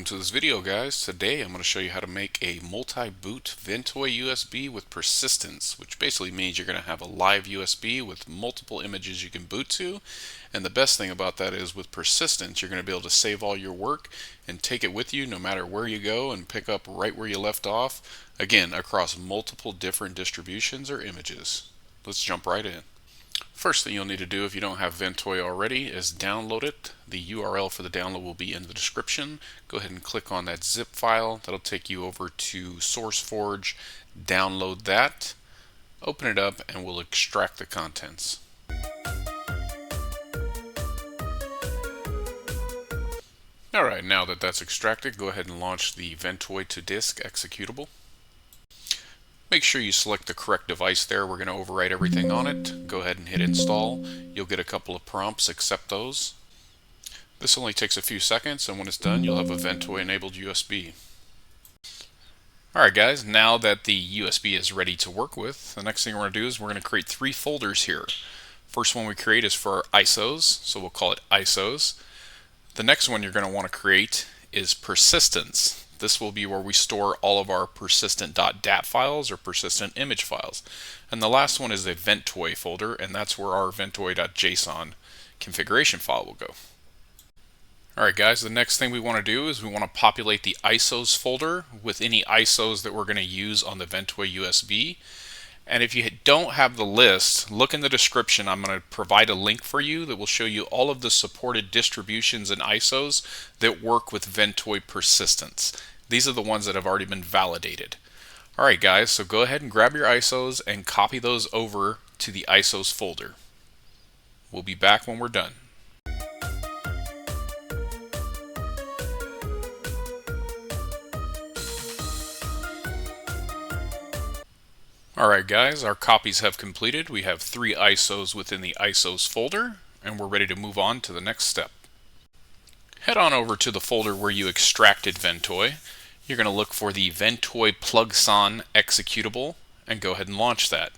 Welcome to this video, guys. Today I'm going to show you how to make a multi-boot Ventoy USB with persistence, which basically means you're going to have a live USB with multiple images you can boot to. And the best thing about that is with persistence, you're going to be able to save all your work and take it with you no matter where you go and pick up right where you left off, again, across multiple different distributions or images. Let's jump right in. First thing you'll need to do if you don't have Ventoy already is download it. The URL for the download will be in the description. Go ahead and click on that zip file. That'll take you over to SourceForge. Download that, open it up, and we'll extract the contents. Alright, now that that's extracted, go ahead and launch the Ventoy to disk executable. Make sure you select the correct device there. We're going to overwrite everything on it. Go ahead and hit install. You'll get a couple of prompts. Accept those. This only takes a few seconds, and when it's done, you'll have a Ventoy enabled USB. Alright guys, now that the USB is ready to work with, the next thing we're going to do is we're going to create 3 folders here. First one we create is for our ISOs, so we'll call it ISOs. The next one you're going to want to create is persistence. This will be where we store all of our persistent.dat files or persistent image files. And the last one is a Ventoy folder, and that's where our ventoy.json configuration file will go. Alright guys, the next thing we want to do is we want to populate the ISOs folder with any ISOs that we're going to use on the Ventoy USB. And if you don't have the list, look in the description. I'm going to provide a link for you that will show you all of the supported distributions and ISOs that work with Ventoy persistence. These are the ones that have already been validated. Alright guys, so go ahead and grab your ISOs and copy those over to the ISOs folder. We'll be back when we're done. Alright guys, our copies have completed. We have 3 ISOs within the ISOs folder, and we're ready to move on to the next step. Head on over to the folder where you extracted Ventoy. You're going to look for the Ventoy Plugson executable and go ahead and launch that.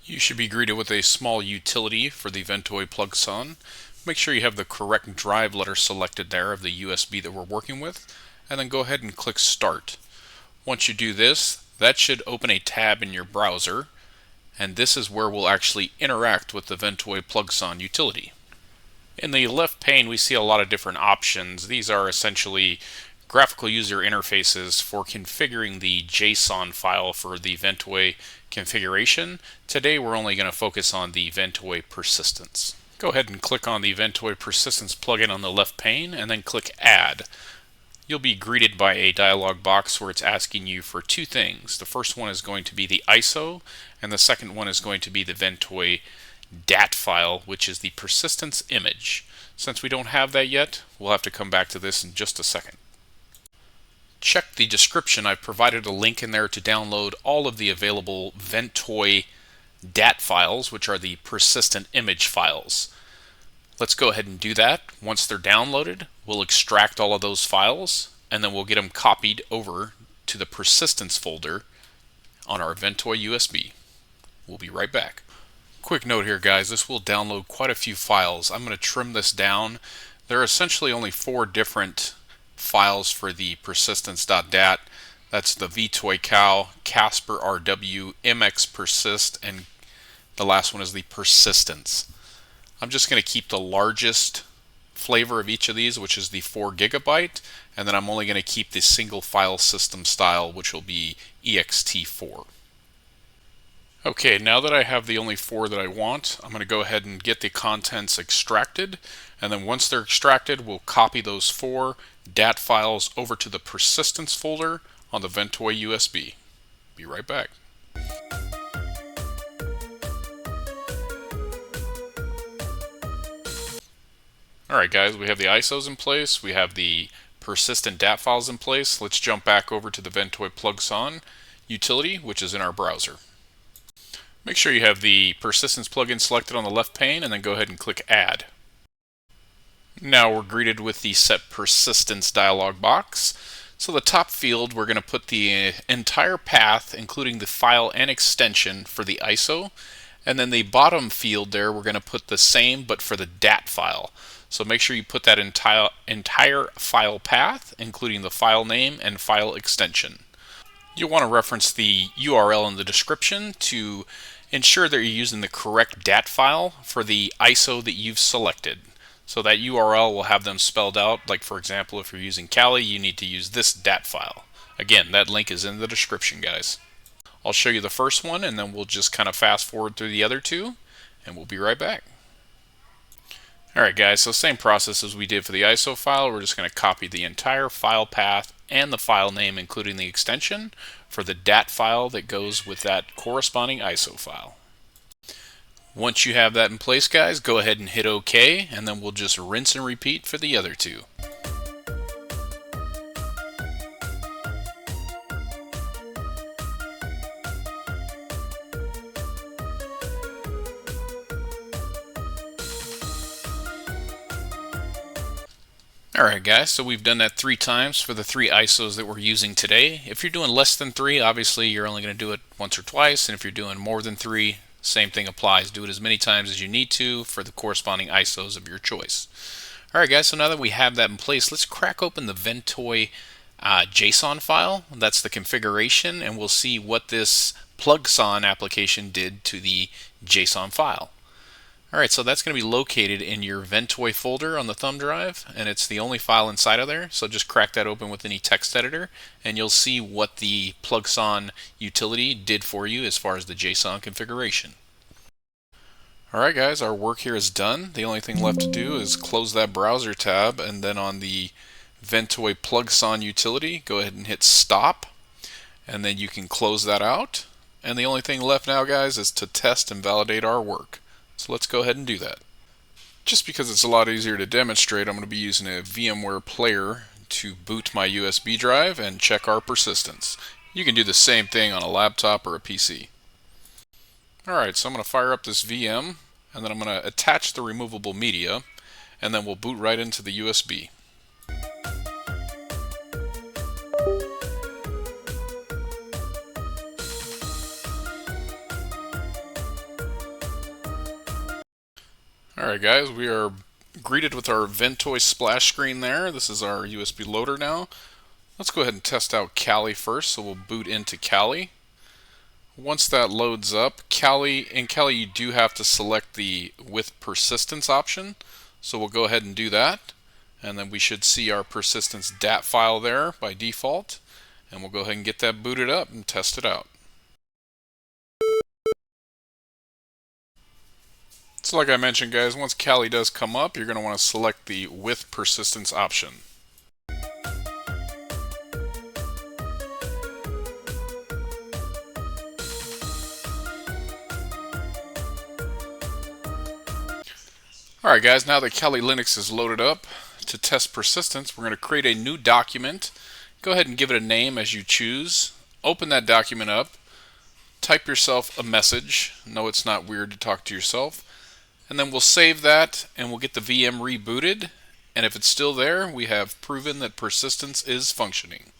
You should be greeted with a small utility for the Ventoy Plugson. Make sure you have the correct drive letter selected there of the USB that we're working with, and then go ahead and click Start. Once you do this, that should open a tab in your browser, and this is where we'll actually interact with the Ventoy Plugson utility. In the left pane, we see a lot of different options. These are essentially graphical user interfaces for configuring the JSON file for the Ventoy configuration. Today, we're only going to focus on the Ventoy persistence. Go ahead and click on the Ventoy persistence plugin on the left pane, and then click Add. You'll be greeted by a dialog box where it's asking you for 2 things. The first one is going to be the ISO, and the second one is going to be the Ventoy DAT file, which is the persistence image. Since we don't have that yet, we'll have to come back to this in just a second. Check the description. I've provided a link in there to download all of the available Ventoy DAT files, which are the persistent image files. Let's go ahead and do that. Once they're downloaded, we'll extract all of those files, and then we'll get them copied over to the persistence folder on our Ventoy USB. We'll be right back. Quick note here guys, this will download quite a few files. I'm going to trim this down. There are essentially only 4 different files for the persistence.dat. That's the Ventoy cow, Casper RW, MX persist, and the last one is the persistence. I'm just going to keep the largest flavor of each of these, which is the 4 GB, and then I'm only going to keep the single file system style, which will be ext4. Okay, now that I have the only 4 that I want, I'm going to go ahead and get the contents extracted, and then once they're extracted, we'll copy those 4 DAT files over to the persistence folder on the Ventoy USB. Be right back. Alright guys, we have the ISOs in place, we have the persistent DAT files in place. Let's jump back over to the Ventoy Plugson utility, which is in our browser. Make sure you have the persistence plugin selected on the left pane, and then go ahead and click Add. Now we're greeted with the Set Persistence dialog box. So the top field, we're going to put the entire path, including the file and extension for the ISO. And then the bottom field there, we're going to put the same, but for the DAT file. So make sure you put that entire file path, including the file name and file extension. You'll want to reference the URL in the description to ensure that you're using the correct DAT file for the ISO that you've selected. So that URL will have them spelled out. Like for example, if you're using Kali, you need to use this DAT file. Again, that link is in the description, guys. I'll show you the first one and then we'll just kind of fast forward through the other two and we'll be right back. Alright guys, so same process as we did for the ISO file. We're just going to copy the entire file path and the file name including the extension for the DAT file that goes with that corresponding ISO file. Once you have that in place, guys, go ahead and hit OK, and then we'll just rinse and repeat for the other two. Alright guys, so we've done that 3 times for the 3 ISOs that we're using today. If you're doing less than 3, obviously you're only going to do it once or twice, and if you're doing more than 3, same thing applies. Do it as many times as you need to for the corresponding ISOs of your choice. Alright guys, so now that we have that in place, let's crack open the Ventoy JSON file. That's the configuration, and we'll see what this Plugson application did to the JSON file. Alright, so that's going to be located in your Ventoy folder on the thumb drive, and it's the only file inside of there, so just crack that open with any text editor, and you'll see what the Plugson utility did for you as far as the JSON configuration. Alright guys, our work here is done. The only thing left to do is close that browser tab, and then on the Ventoy Plugson utility, go ahead and hit stop, and then you can close that out. And the only thing left now, guys, is to test and validate our work. So let's go ahead and do that. Just because it's a lot easier to demonstrate, I'm going to be using a VMware player to boot my USB drive and check our persistence. You can do the same thing on a laptop or a PC. Alright, so I'm going to fire up this VM, and then I'm going to attach the removable media, and then we'll boot right into the USB. Alright guys, we are greeted with our Ventoy splash screen there. This is our USB loader now. Let's go ahead and test out Kali first, so we'll boot into Kali. Once that loads up, in Kali you do have to select the with persistence option, so we'll go ahead and do that. And then we should see our persistence DAT file there by default, and we'll go ahead and get that booted up and test it out. So like I mentioned guys, once Kali does come up, you're going to want to select the with persistence option. Alright guys, now that Kali Linux is loaded up, to test persistence, we're going to create a new document. Go ahead and give it a name as you choose. Open that document up. Type yourself a message. No, it's not weird to talk to yourself. And then we'll save that and we'll get the VM rebooted. And if it's still there, we have proven that persistence is functioning.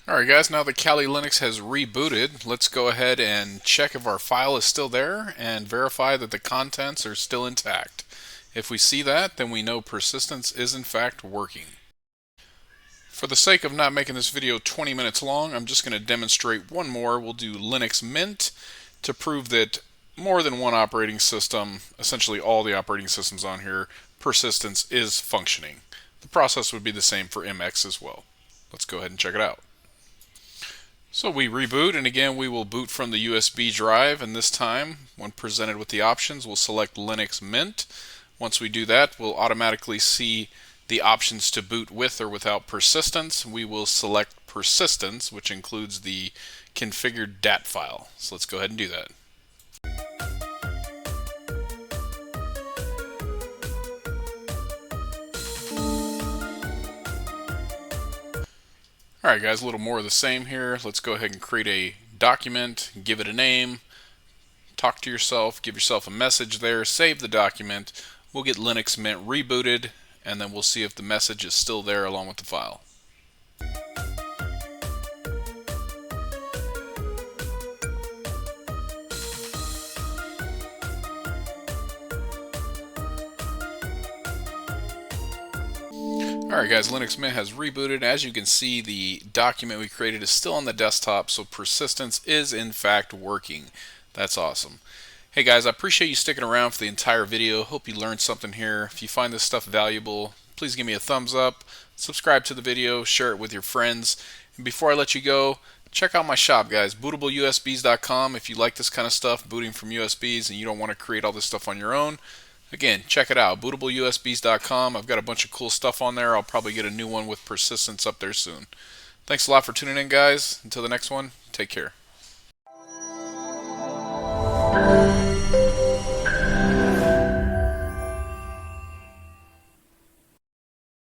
Alright guys, now that Kali Linux has rebooted, let's go ahead and check if our file is still there and verify that the contents are still intact. If we see that, then we know persistence is in fact working. For the sake of not making this video 20 minutes long, I'm just going to demonstrate one more. We'll do Linux Mint to prove that more than one operating system, essentially all the operating systems on here, persistence is functioning. The process would be the same for MX as well. Let's go ahead and check it out. So we reboot, and again we will boot from the USB drive, and this time when presented with the options we'll select Linux Mint. Once we do that, we'll automatically see the options to boot with or without persistence, we will select persistence, which includes the configured DAT file. So let's go ahead and do that. Alright guys, a little more of the same here. Let's go ahead and create a document, give it a name, talk to yourself, give yourself a message there, save the document. We'll get Linux Mint rebooted, and then we'll see if the message is still there along with the file. Alright guys, Linux Mint has rebooted. As you can see, the document we created is still on the desktop, so persistence is in fact working. That's awesome. Hey guys, I appreciate you sticking around for the entire video. Hope you learned something here. If you find this stuff valuable, please give me a thumbs up, subscribe to the video, share it with your friends. And before I let you go, check out my shop guys, bootableusbs.com. If you like this kind of stuff, booting from USBs, and you don't want to create all this stuff on your own, again, check it out, bootableusbs.com. I've got a bunch of cool stuff on there. I'll probably get a new one with persistence up there soon. Thanks a lot for tuning in, guys. Until the next one, take care.